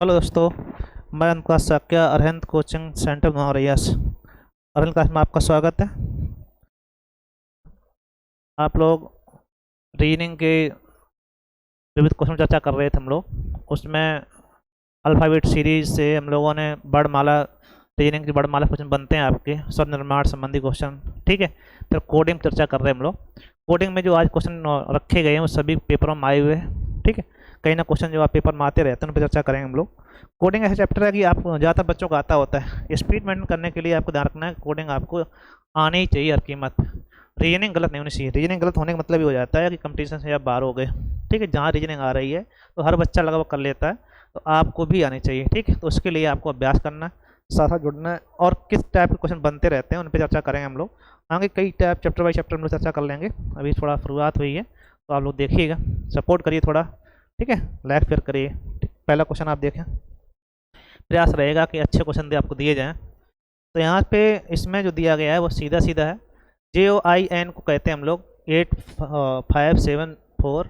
Hello दोस्तों। मैं उनका साक्या अरहंत कोचिंग सेंटर रियास अरहंत क्लास में आपका स्वागत है। आप लोग रीजनिंग के विविध क्वेश्चन चर्चा कर रहे थे हम लोग उसमें अल्फ़ाबेट सीरीज से हम लोगों ने वर्णमाला रीजनिंग की वर्णमाला क्वेश्चन बनते हैं आपके शब्द निर्माण संबंधी क्वेश्चन। ठीक है, फिर कोडिंग चर्चा कर रहे हैं हम लोग। कोडिंग में जो आज क्वेश्चन रखे गए हैं वो सभी पेपरों में आए हुए हैं। ठीक है, कई ना क्वेश्चन जो आप पेपर में आते रहते हैं उन पर चर्चा करेंगे हम लोग। कोडिंग ऐसा चैप्टर है कि आप ज़्यादातर बच्चों को आता होता है। स्पीड मेंटेन करने के लिए आपको ध्यान रखना है कोडिंग आपको आनी ही चाहिए हर कीमत। रीजनिंग गलत नहीं होनी चाहिए। रीजनिंग गलत होने का मतलब ये हो जाता है कि कंपटीशन से आप बाहर हो गए। ठीक है, जहाँ रीजनिंग आ रही है तो हर बच्चा लगभग कर लेता है, तो आपको भी आनी चाहिए। ठीक है, तो उसके लिए आपको अभ्यास करना है, साथ साथ जुड़ना है, और किस टाइप के क्वेश्चन बनते रहते हैं उन पर चर्चा करेंगे हम लोग। आगे कई टाइप चैप्टर बाई चैप्टर हम लोग चर्चा कर लेंगे। अभी थोड़ा शुरुआत हुई है तो आप लोग देखिएगा, सपोर्ट करिए थोड़ा। ठीक है, लाइक शेयर करिए। पहला क्वेश्चन आप देखें, प्रयास रहेगा कि अच्छे क्वेश्चन आपको दिए जाएँ। तो यहाँ पे इसमें जो दिया गया है वो सीधा सीधा है। JOIN को कहते हैं हम लोग 8574,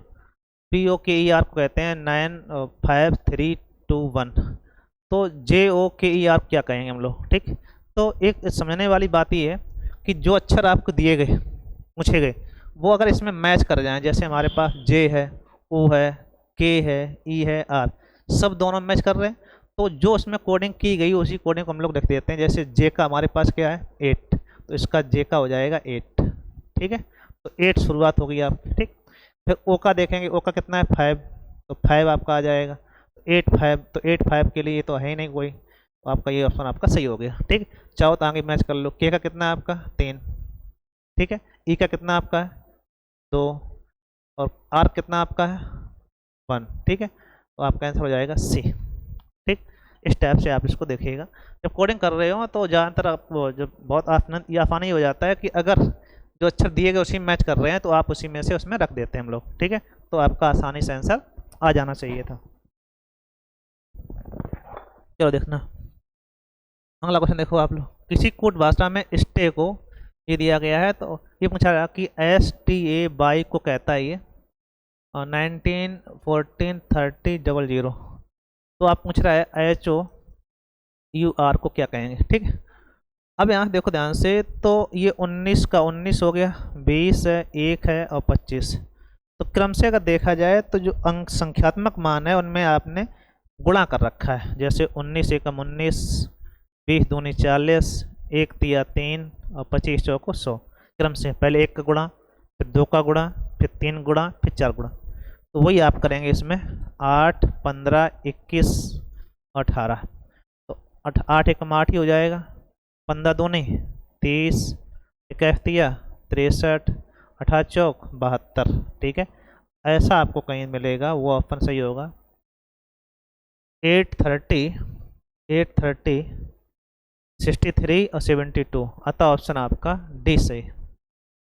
POKER को कहते हैं 95321। तो JOKER क्या कहेंगे हम लोग। ठीक, तो एक समझने वाली बात ये है कि जो अक्षर आपको दिए गए पूछे गए वो अगर इसमें मैच कर जाएं, जैसे हमारे पास J है, O है, K है, E है, R, सब दोनों मैच कर रहे हैं, तो जो उसमें कोडिंग की गई उसी कोडिंग को हम लोग लिख देते हैं। जैसे J का हमारे पास क्या है 8, तो इसका J का हो जाएगा 8। ठीक है, तो 8 शुरुआत हो गई आपकी। ठीक, फिर O का देखेंगे, O का कितना है 5, तो 5 आपका आ जाएगा। 8 5, तो 8 5 के लिए तो है ही नहीं कोई, तो आपका ये ऑप्शन आपका सही हो गया। ठीक, चाहो तो आगे मैच कर लो। K का कितना है आपका 3। ठीक है, E का कितना आपका है 2, और R कितना आपका है 1। ठीक है, तो आपका आंसर हो जाएगा C। ठीक, इस टाइप से आप इसको देखिएगा। जब कोडिंग कर रहे हो तो ज़्यादातर आपको जब बहुत आसानी हो जाता है कि अगर जो अक्षर दिए गए उसी में मैच कर रहे हैं तो आप उसी में से उसमें रख देते हैं हम लोग। ठीक है, तो आपका आसानी से आंसर आ जाना चाहिए था। चलो देखना अगला क्वेश्चन। देखो आप लोग, किसी कूट भाषा में स्टे को ये दिया गया है, तो ये पूछा गया कि STA बाई को कहता है ये 19 14 30 00। तो आप पूछ रहा है HOUR को क्या कहेंगे। ठीक है, अब यहाँ देखो ध्यान से, तो ये 19 का 19 हो गया, 20 है, 1 है और 25। तो क्रम से अगर देखा जाए तो जो अंक संख्यात्मक मान है उनमें आपने गुणा कर रखा है। जैसे 19 एकम 19, 20 दूनी 40, 1 तिया 3 और 25 चौको 100। क्रम से पहले 1 का गुणा, फिर 2 का गुणा, फिर 3 गुणा, फिर 4 गुणा। तो वही आप करेंगे इसमें 8 15 21 18। तो 8 एकम 8 ही हो जाएगा, 15 दूनी 30, 1 तिया 63, 18 चौक 72। ठीक है, ऐसा आपको कहीं मिलेगा, वो ऑप्शन सही होगा 830, 63 और 72। अतः ऑप्शन आपका डी सही।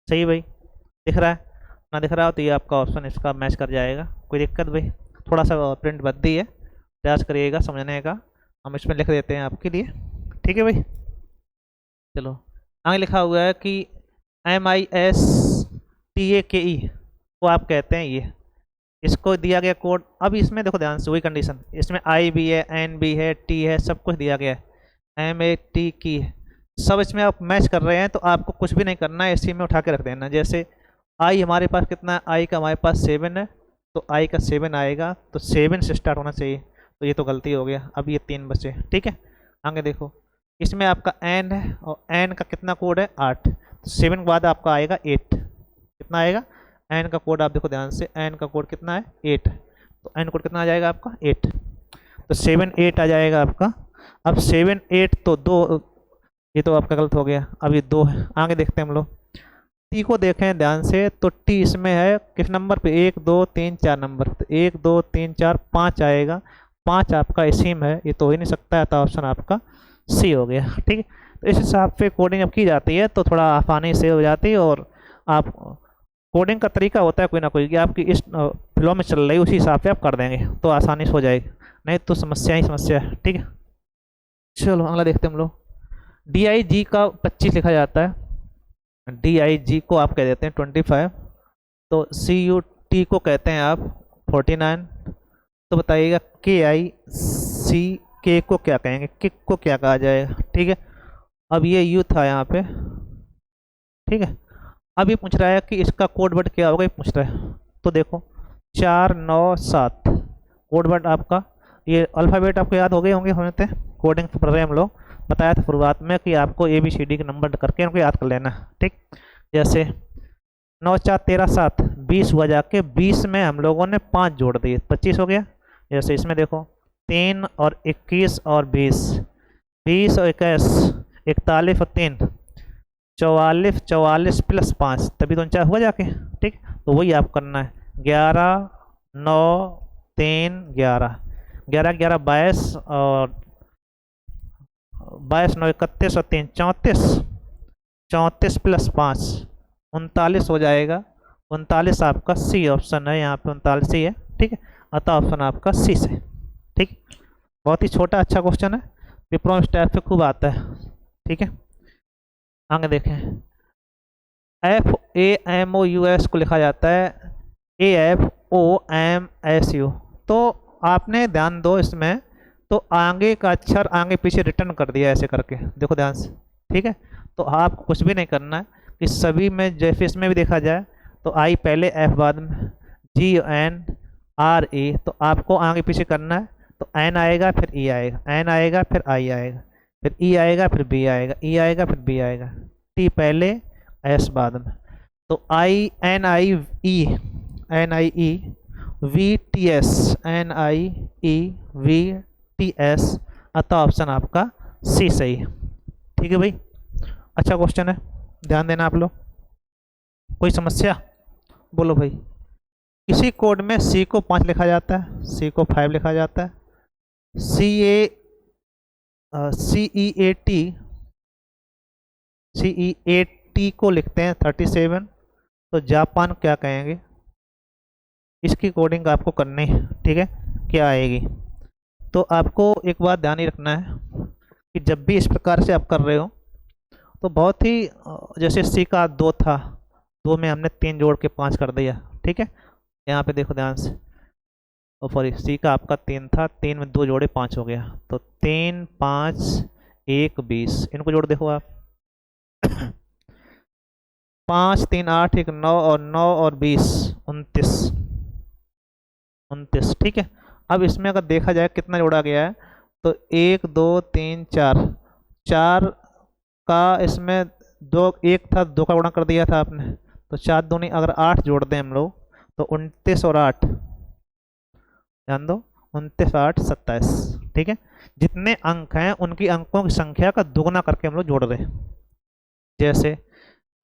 सही भाई, दिख रहा है ना? दिख रहा हो तो ये आपका ऑप्शन इसका मैच कर जाएगा। कोई दिक्कत भाई? थोड़ा सा प्रिंट बदली है, प्रयास करिएगा समझने का। हम इसमें लिख देते हैं आपके लिए। ठीक है भाई, चलो आगे लिखा हुआ है कि MISTAKE को आप कहते हैं ये, इसको दिया गया कोड। अब इसमें देखो ध्यान से, वही कंडीशन, इसमें I भी है, N भी है, T है, सब कुछ दिया गया है, MAT की है, सब इसमें आप मैच कर रहे हैं। तो आपको कुछ भी नहीं करना है, इसी में उठा के रख देना। जैसे I हमारे पास कितना है, I का हमारे पास 7 है, तो I का 7 आएगा, तो 7 से स्टार्ट होना चाहिए। तो ये तो गलती हो गया, अब ये 3 बचे। ठीक है, आगे देखो, इसमें आपका N है और N का कितना कोड है 8, तो 7 के बाद आपका आएगा 8। कितना आएगा N का कोड? आप देखो ध्यान से, N का कोड कितना है 8, तो N कोड कितना आ जाएगा आपका 8, तो 7 8 आ जाएगा आपका। अब 7 8 तो 2, ये तो आपका गलत हो गया, अब ये 2 है। आगे देखते हैं हम लोग, टी को देखें ध्यान से, तो टी इसमें है किस नंबर पे, 1 2 3 4 नंबर, तो 1 2 3 4 5 आएगा। 5 आपका इसी में है, ये तो हो ही नहीं सकता है, तो ऑप्शन आपका सी हो गया। ठीक है, तो इस हिसाब से कोडिंग जब की जाती है तो थोड़ा आसानी से हो जाती है। और आप कोडिंग का तरीका होता है कोई ना कोई, कि आपकी इस फ्लो में चल रही है उसी हिसाब से आप कर देंगे तो आसानी से हो जाएगी, नहीं तो समस्या ही समस्या है। ठीक है, चलो अगला देखते हैं हम लोग। DIG का 25 लिखा जाता है, DIG को आप कह देते हैं 25, तो CUT को कहते हैं आप 49। तो बताइएगा KI सी के को क्या कहेंगे, किक को क्या कहा जाएगा। ठीक है, अब ये यू था यहाँ पे। ठीक है, अब ये पूछ रहा है कि इसका कोड वर्ड क्या होगा, ये पूछ रहा है। तो देखो 497 कोड वर्ड आपका, ये अल्फ़ाबेट आपको याद हो गए होंगे, होने थे कोडिंग पढ़ रहे हम लोग, बताया था शुरुआत में कि आपको ABCD के नंबर करके उनको याद कर लेना। ठीक, जैसे 9 4 13 7 20 हुआ, जाके 20 में हम लोगों ने 5 जोड़ दिए, 25 हो गया। जैसे इसमें देखो 3 और 21 और 20, 20 और 21 41 और 3 44, 44 प्लस 5 तभी तो 49 हुआ जाके। ठीक, तो वही आप करना है। 11 9 3 11, 11 11 22 और 22 9 31 और 3 34, 34 प्लस 5 39 हो जाएगा। 39 आपका सी ऑप्शन है, यहाँ पे 39 ही है। ठीक है, अतः ऑप्शन आपका सी से। ठीक, बहुत ही छोटा अच्छा क्वेश्चन है, पेपरों में इस टाइप से खूब आता है। ठीक है, आगे देखें। FAMOUS को लिखा जाता है AFOMSU। तो आपने ध्यान दो इसमें, तो आगे का अक्षर आगे पीछे रिटर्न कर दिया ऐसे करके, देखो ध्यान से। ठीक है, तो आपको कुछ भी नहीं करना है, कि सभी में जैसे इसमें भी देखा जाए तो आई पहले F बाद में GNRE, तो आपको आगे पीछे करना है। तो N आएगा फिर E आएगा, N आएगा फिर I आएगा, फिर E आएगा फिर B आएगा, E आएगा फिर B आएगा, T पहले S बाद में। तो NIE VTS, NIE VTS, अतः ऑप्शन आपका सी सही है। ठीक है भाई, अच्छा क्वेश्चन है, ध्यान देना आप लोग। कोई समस्या बोलो भाई। किसी कोड में C को 5 लिखा जाता है, C को 5 लिखा जाता है, CEAT को लिखते हैं 37, तो जापान क्या कहेंगे, इसकी कोडिंग आपको करनी है। ठीक है, क्या आएगी। तो आपको एक बात ध्यान ही रखना है कि जब भी इस प्रकार से आप कर रहे हो तो बहुत ही जैसे सी का 2 था, 2 में हमने 3 जोड़ के 5 कर दिया। ठीक है, यहाँ पे देखो ध्यान से, और सॉरी सी का आपका 3 था, 3 में 2 जोड़े 5 हो गया, तो 3 5 1 20, इनको जोड़ देखो आप 5 3 8 1 9 और 9 और 20 29। ठीक है, अब इसमें अगर देखा जाए कितना जोड़ा गया है, तो 1 2 3 4, 4 का इसमें 2 1 था, 2 का गुणा कर दिया था आपने, तो 4 दूनी अगर 8 जोड़ दें हम लोग, तो 29 और 8, ध्यान दो, 29 8 27। ठीक है, जितने अंक हैं उनकी अंकों की संख्या का दुगना करके हम लोग जोड़ रहे हैं। जैसे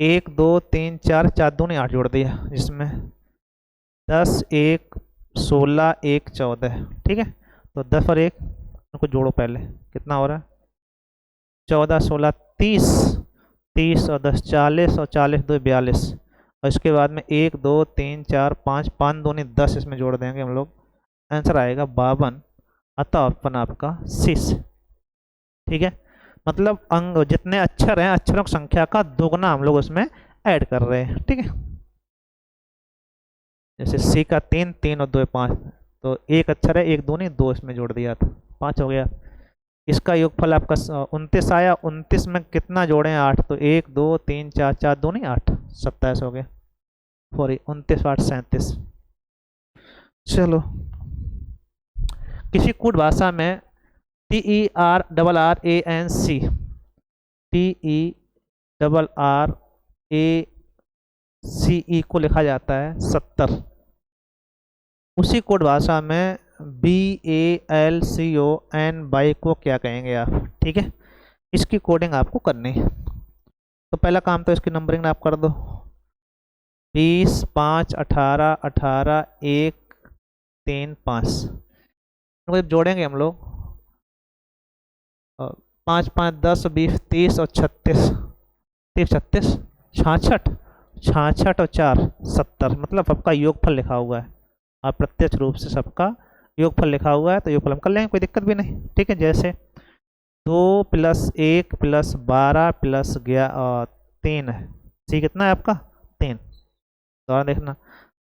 1 2 3 4, 4 दूनी 8 जोड़ दिया, जिसमें 10 1 16 1 14। ठीक है, तो 10 और 1 उनको जोड़ो पहले, कितना हो रहा है, 14 16 30, 30 और 10 40, और 40 2 42, और इसके बाद में 1 2 3 4 5, 5 दूनी 10, इसमें जोड़ देंगे हम लोग, आंसर आएगा 52, अतः ऑप्शन आपका सी। ठीक है, मतलब अंग जितने अक्षर हैं, अक्षरों की संख्या का दोगुना हम लोग उसमें ऐड कर रहे हैं। ठीक है, जैसे सी का 3 3 और 2 5, तो एक अक्षर है, 1 दूनी 2 इसमें जोड़ दिया था, 5 हो गया। इसका योगफल आपका 29 आया, 29 में कितना जोड़े 8, तो 1 2 3 4, 4 दूनी 8, 27 हो गया, सॉरी 29 8 37। चलो, किसी कूट भाषा में TERRRANC, TERRACE को लिखा जाता है 70। उसी कोड भाषा में BALCON को क्या कहेंगे आप। ठीक है, इसकी कोडिंग आपको करनी है। तो पहला काम तो इसकी नंबरिंग आप कर दो, 20 5 18 18 1 3 5, इनको जब जोड़ेंगे हम लोग, 5 5 10 20 30 और 36, 36 66, 66 और 4 70, मतलब सबका योगफल लिखा हुआ है, और प्रत्यक्ष रूप से सबका योगफल लिखा हुआ है, तो योगफल हम कर लेंगे, कोई दिक्कत भी नहीं। ठीक है, जैसे 2 + 1 + 12 + 3 है, सी कितना है आपका 3, दोबारा देखना,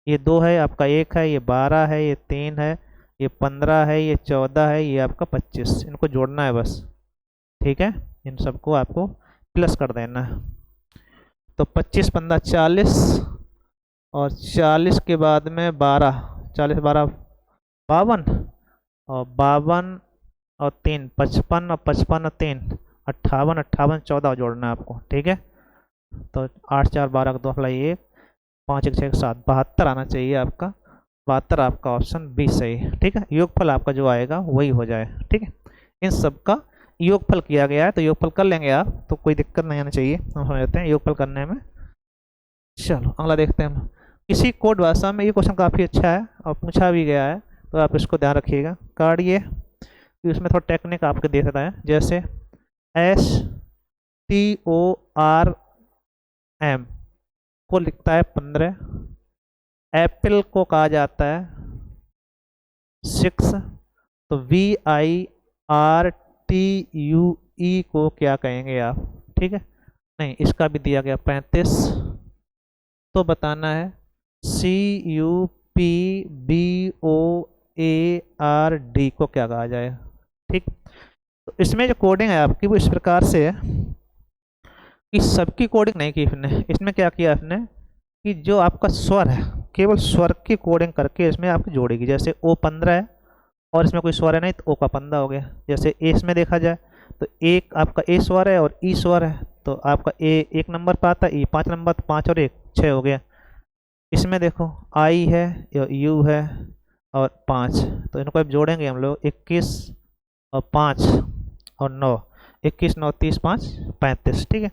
ये 2 है आपका, 1 है, ये 12 है, ये 3 है, ये 15 है, ये 14 है, ये आपका 25, इनको जोड़ना है बस। ठीक है, इन सबको आपको प्लस कर देना है। तो 25 15 40, और 40 के बाद में 12, 40 12 52, और 52 और 3 55, और 55 और 3 58, 58 14 जोड़ना है आपको। ठीक है, तो 8 4 12 2 अप्लाई 1 5 1 6 7 72 आना चाहिए आपका। 72 आपका ऑप्शन बी सही है। ठीक है, योगफल आपका जो आएगा वही हो जाए। ठीक है, इन सब का योगफल किया गया है, तो योगफल कर लेंगे आप, तो कोई दिक्कत नहीं आनी चाहिए, हम समझ लेते हैं योगफल करने में। चलो अगला देखते हैं हम। किसी कोड भाषा में, ये क्वेश्चन काफ़ी अच्छा है और पूछा भी गया है, तो आप इसको ध्यान रखिएगा। काढ़िए, इसमें थोड़ा टेक्निक आपके दे देता है। जैसे STORM को लिखता है 15, एप्पल को कहा जाता है 6, तो VIRTUE को क्या कहेंगे आप? ठीक है, नहीं इसका भी दिया गया 35, तो बताना है CUPBOARD को क्या कहा जाएगा। ठीक, तो इसमें जो कोडिंग है आपकी वो इस प्रकार से है कि सबकी कोडिंग नहीं की इसने। इसमें क्या किया इसने कि जो आपका स्वर है, केवल स्वर की कोडिंग करके इसमें आपकी जोड़ेगी। जैसे O15 है और इसमें कोई स्वर है नहीं, तो O का 15 हो गया। जैसे ए इसमें देखा जाए तो एक आपका ए स्वर है और ई स्वर है, तो आपका ए 1 नंबर पर आता है, ई 5 नंबर, तो 5 और 1 6 हो गया। इसमें देखो आई है, यू है और 5, तो इनको अब जोड़ेंगे हम लोग 21 और 5 और 9, 21 9 30 5 35। ठीक है,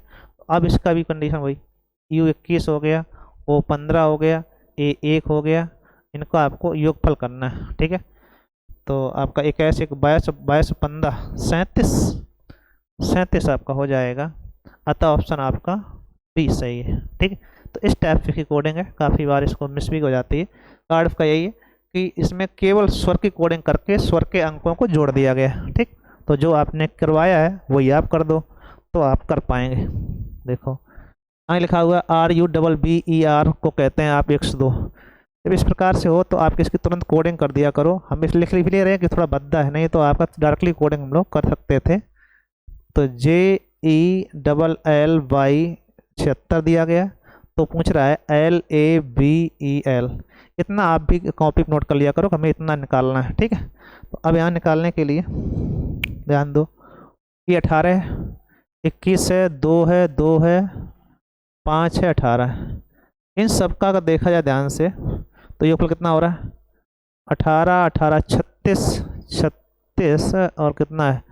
अब इसका भी कंडीशन वही, यू 21 हो गया, ओ 15 हो गया, ए 1 हो गया, इनको आपको योगफल करना है। ठीक है, तो आपका 21 1 22 22 15 37, 37 आपका हो जाएगा। अतः ऑप्शन आपका बी सही है। ठीक है, तो इस टाइप की कोडिंग है, काफ़ी बार इसको मिस भी हो जाती है। कार्ड का यही है कि इसमें केवल स्वर की कोडिंग करके स्वर के अंकों को जोड़ दिया गया। ठीक, तो जो आपने करवाया है वही आप कर दो, तो आप कर पाएंगे। देखो आगे लिखा हुआ RUBBER को कहते हैं आप 102। जब इस प्रकार से हो तो आप इसकी तुरंत कोडिंग कर दिया करो। हम इस लिख ले रहे हैं कि थोड़ा भद्दा है, नहीं तो आपका डायरेक्टली कोडिंग हम लोग कर सकते थे। तो JELLY 76 दिया गया, तो पूछ रहा है LABEL। इतना आप भी कॉपी नोट कर लिया करो, हमें इतना निकालना है। ठीक है, तो अब यहाँ निकालने के लिए ध्यान दो, ये 18 है, 21 है, 2 है, 2 है, 5 है, 18 है। इन सब का अगर देखा जाए ध्यान से तो योगफल कितना हो रहा है? 18 18 36 36 और कितना है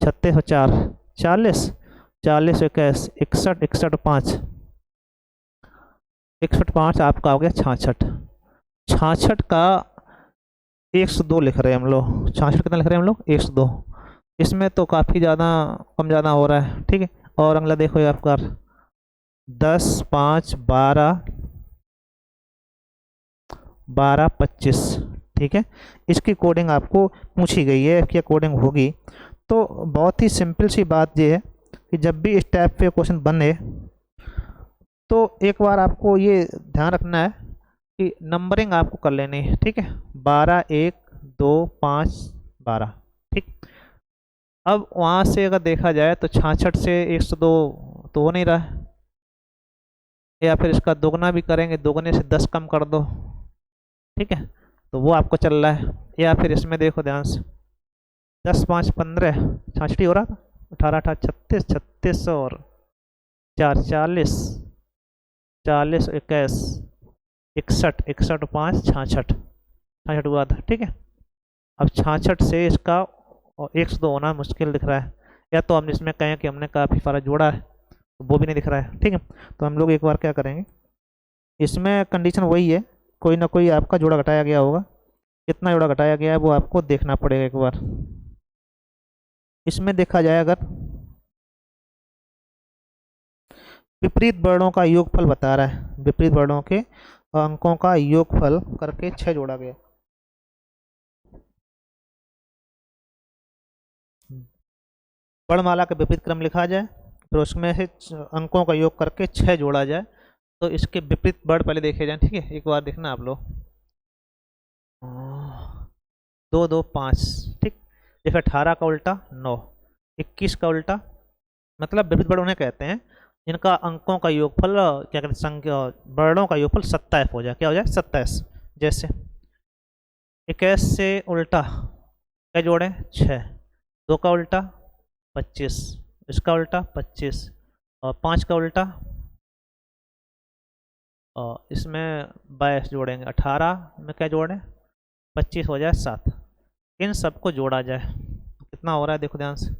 36 और 4 40, 40 21 61 61 5 61 5 आपका हो गया 66। 66 का 102 लिख रहे हैं हम लोग। 66 कितना लिख रहे हैं हम लोग? 102। इसमें तो काफ़ी ज़्यादा कम ज़्यादा हो रहा है। ठीक है, और अगला देखो ये आपका 10 5 12 12 25। ठीक है, इसकी कोडिंग आपको पूछी गई है, क्या कोडिंग होगी। तो बहुत ही सिंपल सी बात ये है कि जब भी इस टाइप पे क्वेश्चन बने तो एक बार आपको ये ध्यान रखना है कि नंबरिंग आपको कर लेनी है। ठीक है, 12 1 2 5 12। ठीक, अब वहाँ से अगर देखा जाए तो 66 से 102 तो हो नहीं रहा है, या फिर इसका दोगुना भी करेंगे, दोगुने से 10 कम कर दो। ठीक है, तो वो आपको चल रहा है। या फिर इसमें देखो ध्यान से 10 5 15 66 हो रहा था, 18 18 36 36 और 4 40 40 21 61 61 5 66 66 हुआ था। ठीक है, अब 66 से इसका 102 होना मुश्किल दिख रहा है, या तो हम इसमें कहें कि हमने काफ़ी सारा जोड़ा है, तो वो भी नहीं दिख रहा है। ठीक है, तो हम लोग एक बार क्या करेंगे, इसमें कंडीशन वही है, कोई ना कोई आपका जोड़ा घटाया गया होगा। कितना जोड़ा घटाया गया है वो आपको देखना पड़ेगा एक बार। इसमें देखा जाए अगर विपरीत वर्णों का योगफल बता रहा है, विपरीत वर्णों के अंकों का योगफल करके 6 जोड़ा गया। वर्णमाला का विपरीत क्रम लिखा जाए, फिर उसमें से अंकों का योग करके 6 जोड़ा जाए, तो इसके विपरीत वर्ण पहले देखे जाए। ठीक है, एक बार देखना आप लोग। 2 2 5, ठीक। जैसे 18 का उल्टा 9, 21 का उल्टा, मतलब विविध वर्ड उन्हें कहते हैं जिनका अंकों का योगफल क्या कहते हैं, संख्या वर्णों का योगफल 27 हो जाए। क्या हो जाए? 27। जैसे 21 से उल्टा क्या जोड़ें? 6, 2 का उल्टा 25, इसका उल्टा 25, और 5 का उल्टा, और इसमें 22 जोड़ेंगे, 18 में क्या जोड़ें? 25 हो जाए 7। इन सबको जोड़ा जाए तो कितना हो रहा है? देखो ध्यान से,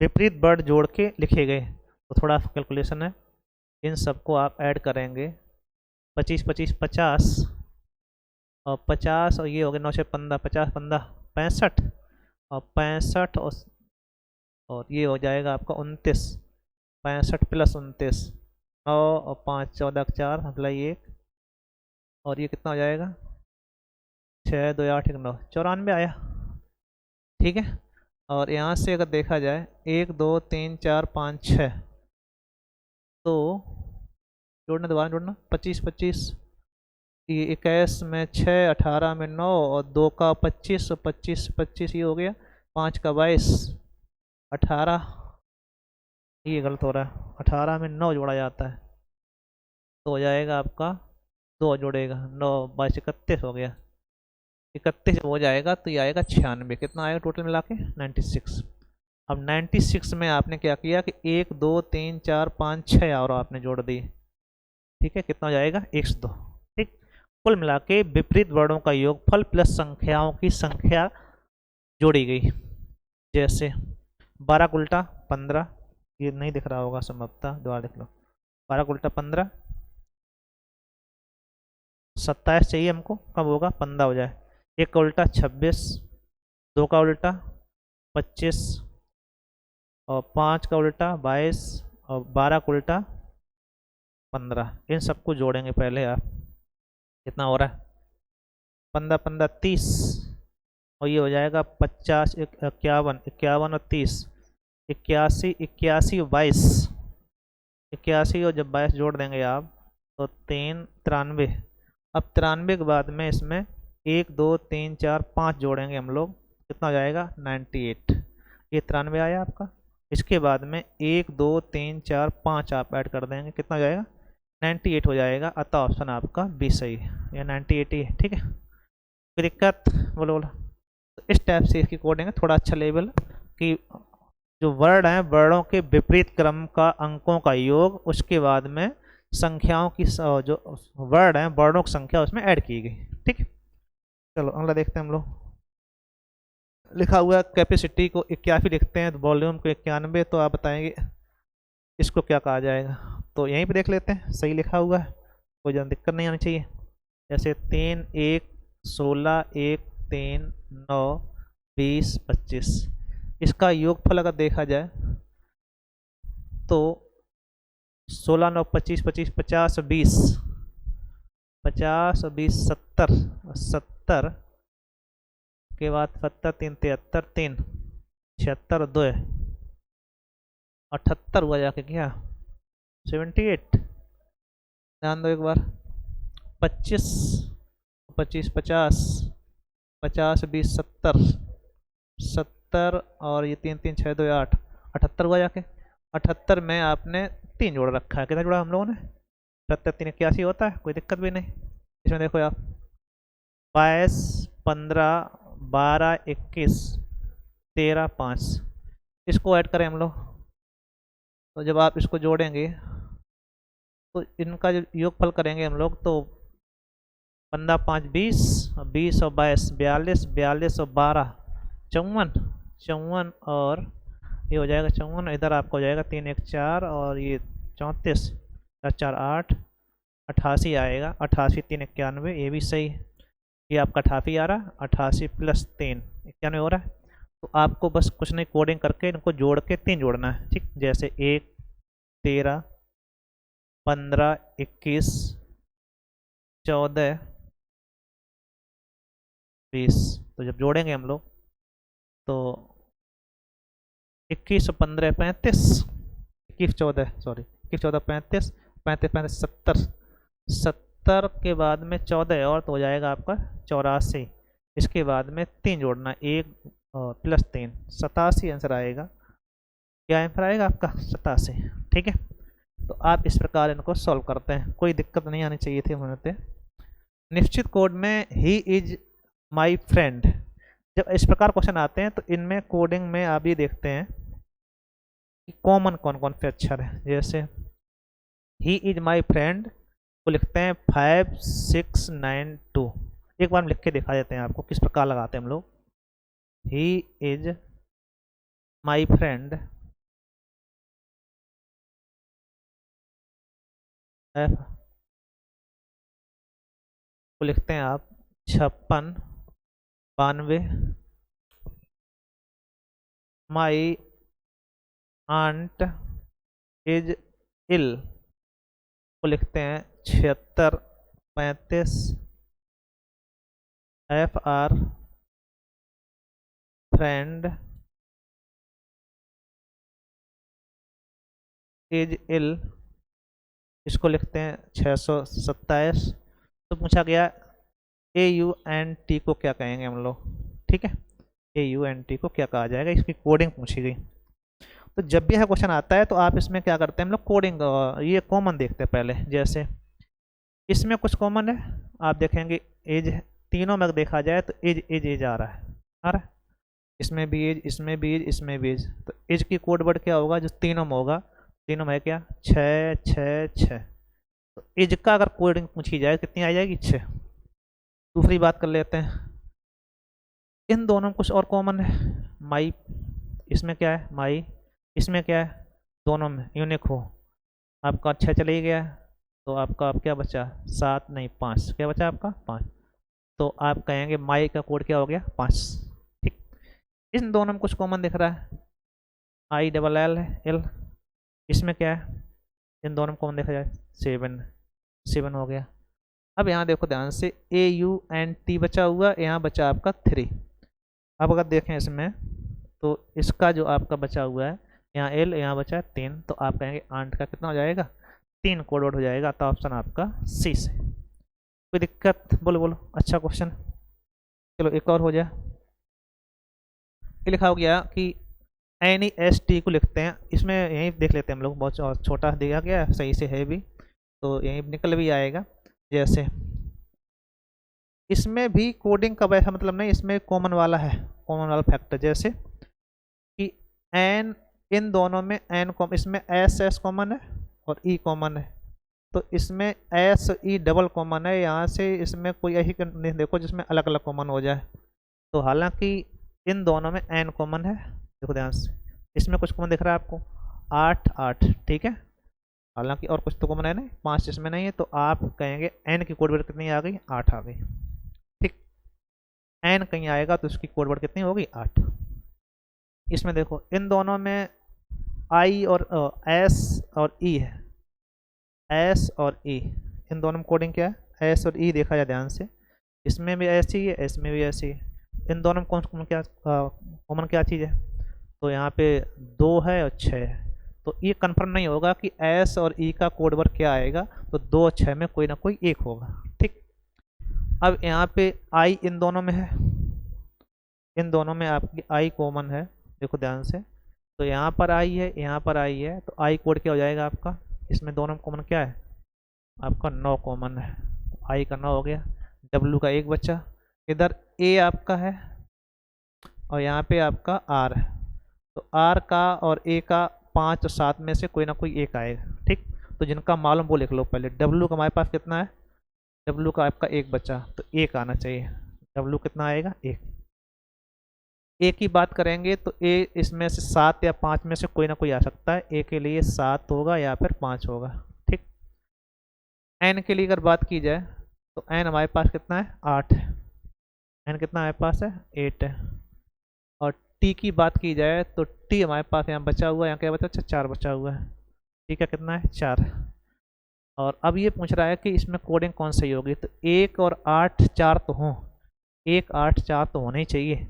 विपरीत वर्ड जोड़ के लिखे गए, तो थोड़ा कैलकुलेशन है। इन सबको आप ऐड करेंगे, 25 25 50, और 50, और ये हो गया 9 से 15, 50 15 65, और 65, और ये हो जाएगा आपका 29, 65 प्लस 29, 9 और 5 14 4 मतलब 1, और ये कितना हो जाएगा? 6 2 8 1 9, 94 आया, ठीक है। और यहाँ से अगर देखा जाए 1 2 3 4 5 6, तो जोड़ना, दोबारा जोड़ना, 25 25, ये 21 में 6, 18 में 9, और 2 का 25, 25 25 ये हो गया, 5 का 22, 18, ये गलत हो रहा है, 18 में 9 जोड़ा जाता है तो हो जाएगा आपका, 2 जोड़ेगा, 9 22 31 हो गया, 31 हो जाएगा तो ये आएगा 96। कितना आएगा टोटल मिला के? 96। अब 96 में आपने क्या किया कि 1 2 3 4 5 6 और आपने जोड़ दिए, ठीक है। कितना हो जाएगा? 102, ठीक। कुल मिला के विपरीत वर्णों का योगफल प्लस संख्याओं की संख्या जोड़ी गई। जैसे 12 का उल्टा 15, ये नहीं दिख रहा होगा संभवतः, दोबारा देख लो, 12 का उल्टा 15, 27 चाहिए हमको, कब होगा? 15 हो जाए। 1 का उल्टा 26, 2 का उल्टा 25, और 5 का उल्टा 22, और 12 का उल्टा 15। इन सबको जोड़ेंगे पहले आप, कितना हो रहा है? 15 15 30, और ये हो जाएगा 50 51 51 और 30, 81 81 22, 81 और जब 22 जोड़ देंगे आप तो 3 93। अब 93 के बाद में इसमें 1 2 3 4 5 जोड़ेंगे हम लोग, कितना हो जाएगा? 98। ये 93 आया आपका। इसके बाद में 1 2 3 4 5 आप ऐड कर देंगे, कितना हो जाएगा? 98 हो जाएगा। अतः ऑप्शन आपका बी सही है, या 98 ही है, ठीक है। कोई दिक्कत? बोलो बोलो। तो इस टाइप से इसकी कोडिंग है, थोड़ा अच्छा लेवल कि जो वर्ड हैं वर्डों के विपरीत क्रम का अंकों का योग, उसके बाद में संख्याओं की जो वर्ड हैं वर्डों की संख्या उसमें ऐड की गई, ठीक है। चलो अगला देखते हैं हम लोग। लिखा हुआ है कैपेसिटी को 81 लिखते हैं तो वॉल्यूम को 91, तो आप बताएंगे इसको क्या कहा जाएगा? तो यहीं पे देख लेते हैं, सही लिखा हुआ है, कोई ज़्यादा दिक्कत नहीं आनी चाहिए। जैसे 3 1 16 1 3 9 20 25, इसका योगफल अगर देखा जाए तो 16 9 25 25 50 20, 50 20 70, 70 के बाद 70 3 73 3 76 2 78 हुआ जाके, क्या 78? ध्यान दो एक बार, 25 25 50, 50 20 70, 70 और ये 3 3 6 2 8, 78 हुआ जाके। 78 में आपने 3 जोड़ रखा है, कितना जोड़ा हम लोगों ने? 77 3 81 होता है, कोई दिक्कत भी नहीं। इसमें देखो आप 22 15 12 21 13 5, इसको ऐड करें हम लोग, तो जब आप इसको जोड़ेंगे तो इनका जो योगफल करेंगे हम लोग तो 15 5 20, 20 और 22 42, 42 और 12 54, 54 और ये हो जाएगा 54, इधर आपको हो जाएगा 3 1 4 और ये 34, 4 4 8, 88 आएगा। 88 3 91, ये भी सही है। ये आपका 88 आ रहा है, 88 प्लस 3 91 हो रहा है। तो आपको बस कुछ नहीं, कोडिंग करके इनको जोड़ के 3 जोड़ना है, ठीक। जैसे 1 13 15 21 14 20, तो जब जोड़ेंगे हम लोग तो 21 15 35, 21 14 सॉरी 21 14 35, 35 35 70, 70 के बाद में 14 और तो हो जाएगा आपका 84। इसके बाद में 3 जोड़ना, 1 प्लस 3, 87 आंसर आएगा। क्या आंसर आएगा आपका? 87। ठीक है, तो आप इस प्रकार इनको सॉल्व करते हैं, कोई दिक्कत नहीं आनी चाहिए थी होने। निश्चित कोड में ही इज माई फ्रेंड, जब इस प्रकार क्वेश्चन आते हैं तो इनमें कोडिंग में आप ये देखते हैं कि कॉमन कौन कौन से अक्षर है। जैसे ही इज माई फ्रेंड को लिखते हैं 5692। एक बार हम लिख के दिखा देते हैं आपको किस प्रकार लगाते हैं हम लोग। He is my friend, F को लिखते हैं आप 5692। माई आंट इज इल को लिखते हैं 7635। F R friend is ill, इसको लिखते हैं 627। तो पूछा गया AUNT को क्या कहेंगे हम लोग। ठीक है, AUNT को क्या कहा जाएगा, इसकी कोडिंग पूछी गई। तो जब भी यह क्वेश्चन आता है तो आप इसमें क्या करते हैं हम लोग, कोडिंग ये कॉमन देखते हैं पहले। जैसे इसमें कुछ कॉमन है, आप देखेंगे एज, तीनों में देखा जाए तो एज एज एज आ रहा है, इसमें भी एज, इसमें भी एज, इसमें भी एज। तो एज की कोड वर्ड क्या होगा जो तीनों में होगा, तीनों में है क्या, 6 6 6। तो एज का अगर कोडिंग पूछी जाए कितनी आ जाएगी, 6। दूसरी बात कर लेते हैं, इन दोनों में कुछ और कॉमन है। माई, इसमें क्या है माई, इसमें क्या है, दोनों में यूनिक हो। आपका 6 चले ही गया, तो आपका अब क्या बचा, 7 नहीं 5, क्या बचा आपका 5। तो आप कहेंगे माई का कोड क्या हो गया, 5। ठीक, इन दोनों में कुछ कॉमन दिख रहा है, ILL है L, इसमें क्या है, इन दोनों में कॉमन देखा जाए 7 हो गया। अब यहाँ देखो ध्यान से, AUNT बचा हुआ, यहाँ बचा आपका 3। अब अगर देखें इसमें तो इसका जो आपका बचा हुआ है, यहाँ L, यहाँ बचा है 3, तो आप कहेंगे आंट का कितना हो जाएगा, 3 कोड वर्ड हो जाएगा। तो ऑप्शन आपका C से। कोई दिक्कत, बोलो बोलो, अच्छा क्वेश्चन। चलो एक और हो जाए। ये लिखा हो गया कि NEST को लिखते हैं, इसमें यहीं देख लेते हैं हम लोग, बहुत छोटा दिया गया है, सही से है भी, तो यहीं निकल भी आएगा। जैसे इसमें भी कोडिंग का वैसा मतलब नहीं, इसमें कॉमन वाला है, कॉमन वाला फैक्टर। जैसे कि एन, इन दोनों में एन कॉमन, इसमें एस कॉमन है और ई कॉमन है, तो इसमें एस ई डबल कॉमन है। यहाँ से इसमें कोई ऐसी नहीं देखो जिसमें अलग अलग कॉमन हो जाए। तो हालांकि इन दोनों में एन कॉमन है, देखो ध्यान से, इसमें कुछ कॉमन दिख रहा है आपको, 8 8, ठीक है। हालांकि और कुछ तो कॉमन है नहीं, 5 इसमें नहीं है, तो आप कहेंगे एन की कोड वर्ड कितनी आ गई, 8 आ गई। ठीक, एन कहीं आएगा तो उसकी कोड वर्ड कितनी होगी, 8। इसमें देखो इन दोनों में आई और एस और ई है, एस और ई, इन दोनों में कोडिंग क्या है, एस और ई देखा जाए ध्यान से, इसमें भी ऐसी ही है, इसमें भी ऐसी है। इन दोनों में कौन क्या कॉमन क्या चीज़ है, तो यहाँ पे 2 है और 6 है। तो ये कंफर्म नहीं होगा कि एस और ई का कोड वर्ड क्या आएगा, तो 2 और 6 में कोई ना कोई एक होगा। ठीक, अब यहाँ पे आई इन दोनों में है, इन दोनों में आपकी आई कॉमन है, देखो ध्यान से। तो यहाँ पर आई है, यहाँ पर आई है, तो आई कोड क्या हो जाएगा आपका, इसमें दोनों में कॉमन क्या है आपका, 9 कॉमन है, आई का 9 हो गया। डब्लू का 1 बचा, इधर ए आपका है और यहाँ पे आपका आर है, तो आर का और ए का 5 और 7 में से कोई ना कोई एक आएगा। ठीक, तो जिनका मालूम वो लिख लो पहले। डब्लू का हमारे पास कितना है, डब्लू का आपका 1 बचा, तो 1 आना चाहिए। डब्लू कितना आएगा, 1। ए की बात करेंगे तो ए इसमें से 7 या 5 में से कोई ना कोई आ सकता है, ए के लिए 7 होगा या फिर 5 होगा। ठीक, एन के लिए अगर बात की जाए तो एन हमारे पास कितना है, 8 है। एन कितना हमारे पास है, 8 है। और टी की बात की जाए तो टी हमारे पास यहाँ बचा हुआ है, यहाँ क्या बचा, 4 बचा हुआ है। टी का कितना है, 4। और अब ये पूछ रहा है कि इसमें कोडिंग कौन सही होगी, तो 1 और 8 4 तो हों, 1 8 4 तो होने ही चाहिए।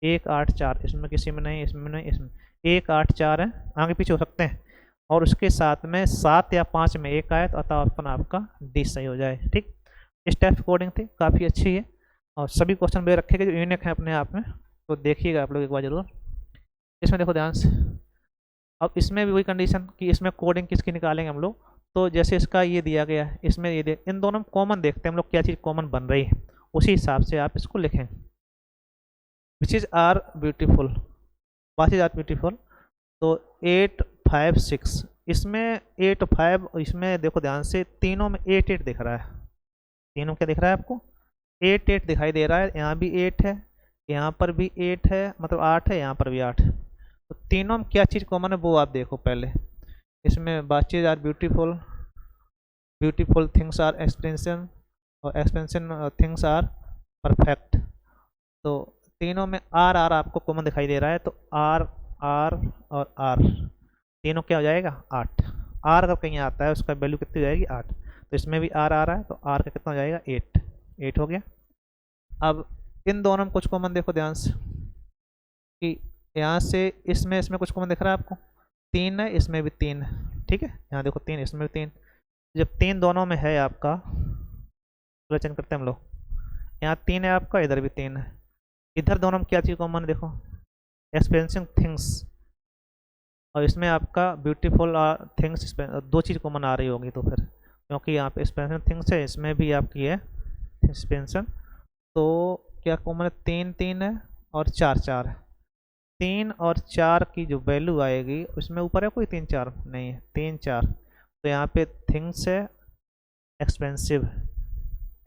1 8 4 इसमें किसी में नहीं, इसमें नहीं, इसमें 1 8 4 है, आगे पीछे हो सकते हैं। और उसके साथ में 7 या 5 में एक आए, तो अतः ऑप्शन आपका डी सही हो जाए। ठीक, इस टाइप की कोडिंग थी, काफ़ी अच्छी है। और सभी क्वेश्चन वे रखेंगे जो यूनिक हैं अपने आप में, तो देखिएगा आप लोग एक बार जरूर। इसमें देखो ध्यान से, अब इसमें भी वही कंडीशन कि इसमें कोडिंग किसकी निकालेंगे हम लोग। तो जैसे इसका ये दिया गया है, इसमें ये दे, इन दोनों में कॉमन देखते हैं हम लोग क्या चीज़ कॉमन बन रही है, उसी हिसाब से आप इसको लिखें। Which is are beautiful, what is are beautiful. तो 8 5 6, इसमें 8 5, इसमें देखो ध्यान से तीनों में 8 8 दिख रहा है। तीनों क्या दिख रहा है आपको, 8 8 दिखाई दे रहा है। यहाँ भी 8 है, यहाँ पर भी 8 है, मतलब 8 है, यहाँ पर भी 8 है। तो तीनों में क्या चीज़ कॉमन है वो आप देखो पहले। इसमें बातचीत are beautiful, beautiful things are expensive, और एक्सपेंशन थिंग्स आर परफेक्ट। तो तीनों में आर आर आपको कॉमन दिखाई दे रहा है, तो आर आर और आर तीनों क्या हो जाएगा 8। आर अगर कहीं आता है उसका वैल्यू कितनी हो जाएगी 8, तो इसमें भी आर आ रहा है, तो आर का कितना हो जाएगा 8। 8 हो गया। अब इन दोनों में कुछ कॉमन देखो ध्यान से कि यहाँ से इसमें कुछ कॉमन दिख रहा है आपको, 3 है, इसमें भी 3 है, ठीक है। यहाँ देखो 3, इसमें भी 3। जब 3 दोनों में है आपका, चेंज करते हैं हम लोग, यहाँ 3 है आपका, इधर भी 3 है। इधर दोनों में क्या चीज़ कॉमन है देखो, एक्सपेंसिव थिंग्स, और इसमें आपका ब्यूटीफुल थिंग्स, दो चीज़ कॉमन आ रही होगी। तो फिर क्योंकि यहाँ पे एक्सपेंसिव थिंग्स है, इसमें भी आपकी है एक्सपेंशन, तो क्या कॉमन है, 3 3 है और 4 4 है। 3 और 4 की जो वैल्यू आएगी, उसमें ऊपर है कोई 3 4 नहीं है, 3 4, तो यहाँ पे थिंग्स है, एक्सपेंसिव,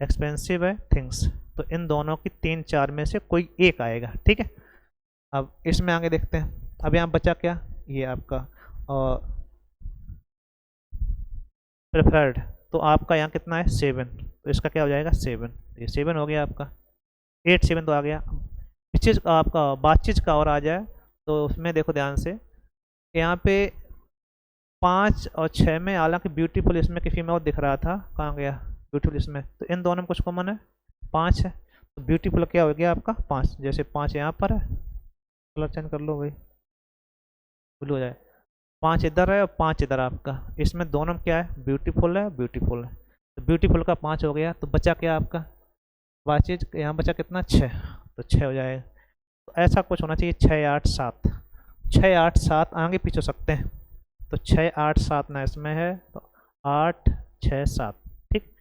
एक्सपेंसिव है थिंग्स, तो इन दोनों की 3 4 में से कोई एक आएगा, ठीक है। अब इसमें आगे देखते हैं। अब यहाँ बचा क्या, ये आपका प्रेफर्ड, तो आपका यहाँ कितना है 7, तो इसका क्या हो जाएगा 7, ये 7 हो गया आपका। 8 7 तो आ गया। इस चीज़ का आपका बातचीत का और आ जाए, तो उसमें देखो ध्यान से, यहाँ पे 5 और 6 में, हालांकि ब्यूटीफुल इसमें कि फीमेल दिख रहा था, कहाँ गया ब्यूटीफुल इसमें, तो इन दोनों में कुछ कॉमन है, 5 है, तो ब्यूटीफुल क्या हो गया आपका 5। जैसे 5 यहाँ पर है, कलर चेंज कर लो भाई, ब्लू हो जाए, 5 इधर है और 5 इधर आपका, इसमें दोनों में क्या है ब्यूटीफुल है, ब्यूटीफुल है, तो ब्यूटीफुल का 5 हो गया। तो बचा क्या आपका बातचीत, यहाँ बचा कितना 6, तो 6 हो जाएगा। तो ऐसा कुछ होना चाहिए 6 8 7, 6 8 7 आगे पीछे हो सकते हैं, तो 6 8 7 ना इसमें है, तो 8 6 7, ठीक।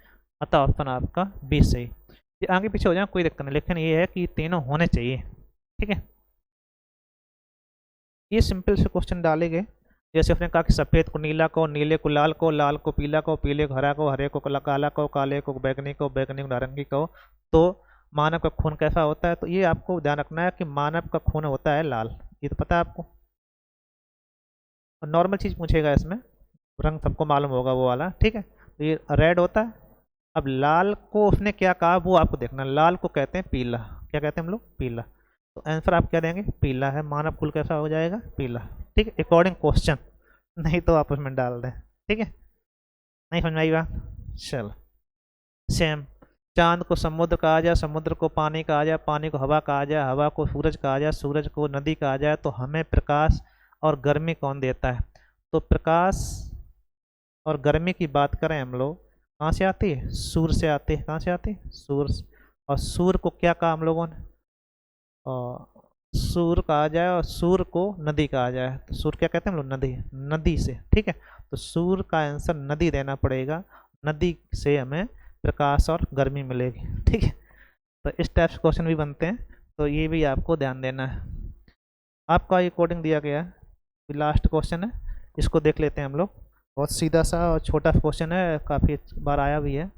अतः ऑप्शन आपका 20 सही। ये आगे पीछे हो जाए कोई दिक्कत नहीं, लेकिन ये है कि तीनों होने चाहिए, ठीक है। ये सिंपल से क्वेश्चन डाले गए, जैसे उसने कहा कि सफ़ेद को नीला को, नीले को लाल को, लाल को पीला को, पीले को हरा को, हरे को काला को, काले को बैगनी को, बैगनी को नारंगी को। तो मानव का खून कैसा होता है, तो ये आपको ध्यान रखना है कि मानव का खून होता है लाल, ये तो पता है आपको। और नॉर्मल चीज़ पूछेगा इसमें, रंग सबको मालूम होगा वो वाला, ठीक है। तो ये रेड होता है। अब लाल को उसने क्या कहा वो आपको देखना, लाल को कहते हैं पीला, क्या कहते हैं हम लोग पीला, तो आंसर आप क्या देंगे पीला है, मानव कुल कैसा हो जाएगा पीला, ठीक है, अकॉर्डिंग क्वेश्चन, नहीं तो आप उसमें डाल दें, ठीक है। नहीं समझ में आई बात, चलो। सेम, चांद को समुद्र कहा जाए, समुद्र को पानी कहा जाए, पानी को हवा कहा जाए, हवा को सूरज कहा जाए, सूरज को नदी कहा जाए, तो हमें प्रकाश और गर्मी कौन देता है। तो प्रकाश और गर्मी की बात करें हम लोग, कहाँ से आती है, सूर्य से आती है, कहाँ से आती है सूर्य। और सूर्य को क्या कहा हम लोगों ने, और सूर्य कहा जाए, और सूर्य को नदी कहा जाए, तो सूर्य क्या कहते हैं हम लोग नदी, नदी से, ठीक है। तो सूर्य का आंसर नदी देना पड़ेगा, नदी से हमें प्रकाश और गर्मी मिलेगी, ठीक है। तो इस टाइप से क्वेश्चन भी बनते हैं, तो ये भी आपको ध्यान देना है। आपका ये कोडिंग दिया गया है, लास्ट क्वेश्चन है, इसको देख लेते हैं हम लोग। बहुत सीधा सा और छोटा क्वेश्चन है, काफ़ी बार आया भी है।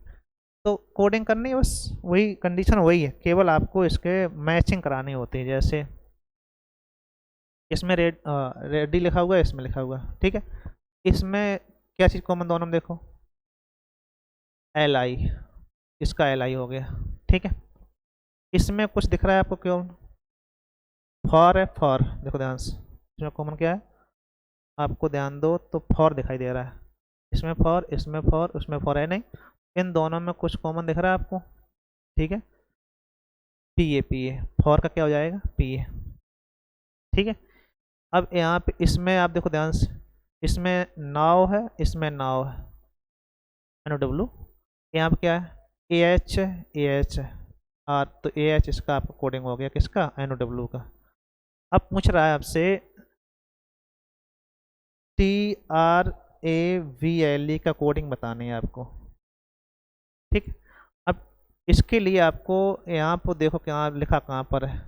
तो कोडिंग करनी है, बस वही कंडीशन वही है, केवल आपको इसके मैचिंग करानी होती है। जैसे इसमें रेडी लिखा हुआ है, इसमें लिखा हुआ है, ठीक है। इसमें क्या चीज़ कॉमन दोनों में देखो, एल आई, इसका एल आई हो गया, ठीक है। इसमें कुछ दिख रहा है आपको क्यों, फॉर है, फॉर देखो ध्यान से, इसमें कॉमन क्या है आपको ध्यान दो, तो फॉर दिखाई दे रहा है, इसमें फॉर, इसमें फॉर, उसमें फॉर है नहीं, इन दोनों में कुछ कॉमन दिख रहा है आपको, ठीक है। P A, P A, for का क्या हो जाएगा पी ए, ठीक है। अब यहाँ पे इसमें आप देखो ध्यान से, इसमें नाव है, इसमें नाव है, एन ओ डब्ल्यू, यहाँ पे क्या है ए एच है, ए एच है, आर, तो ए एच इसका आपका कोडिंग हो गया किसका, एन ओ डब्ल्यू का। अब पूछ रहा है आपसे T R A V L E का कोडिंग बतानी है आपको, ठीक। अब इसके लिए आपको यहाँ पर देखो क्या लिखा कहाँ पर है,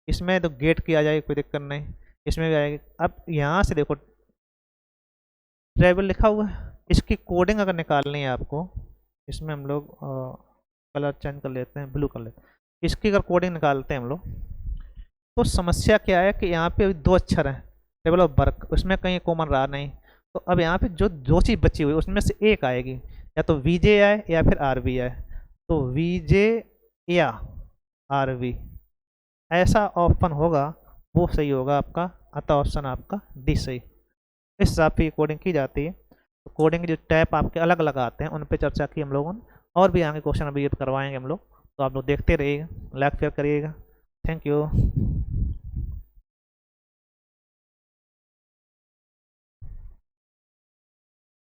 इसमें तो गेट किया जाए कोई दिक्कत नहीं, इसमें भी आएगी। अब यहाँ से देखो ट्रेवल लिखा हुआ है, इसकी कोडिंग अगर निकालनी है आपको, इसमें हम लोग कलर चेंज कर लेते हैं, ब्लू कर लेते हैं। इसकी अगर कोडिंग निकालते हैं हम लोग, तो समस्या क्या है कि यहाँ पे दो अक्षर हैं टेबल ऑफ वर्क, उसमें कहीं कॉमन रहा नहीं, तो अब यहाँ पे जो दो चीज़ बची हुई उसमें से एक आएगी, या तो वी जे आए या फिर आर वी आए। तो वी जे या आर वी ऐसा ऑप्शन होगा, वो सही होगा आपका, अतः ऑप्शन आपका डी सही। इस हिसाब से कोडिंग की जाती है। तो कोडिंग के जो टैप आपके अलग अलग आते हैं उन पे चर्चा की हम लोगों ने, और भी आगे क्वेश्चन अभी करवाएंगे हम लोग, तो आप लोग देखते रहिएगा, लाइक शेयर करिएगा। Thank you.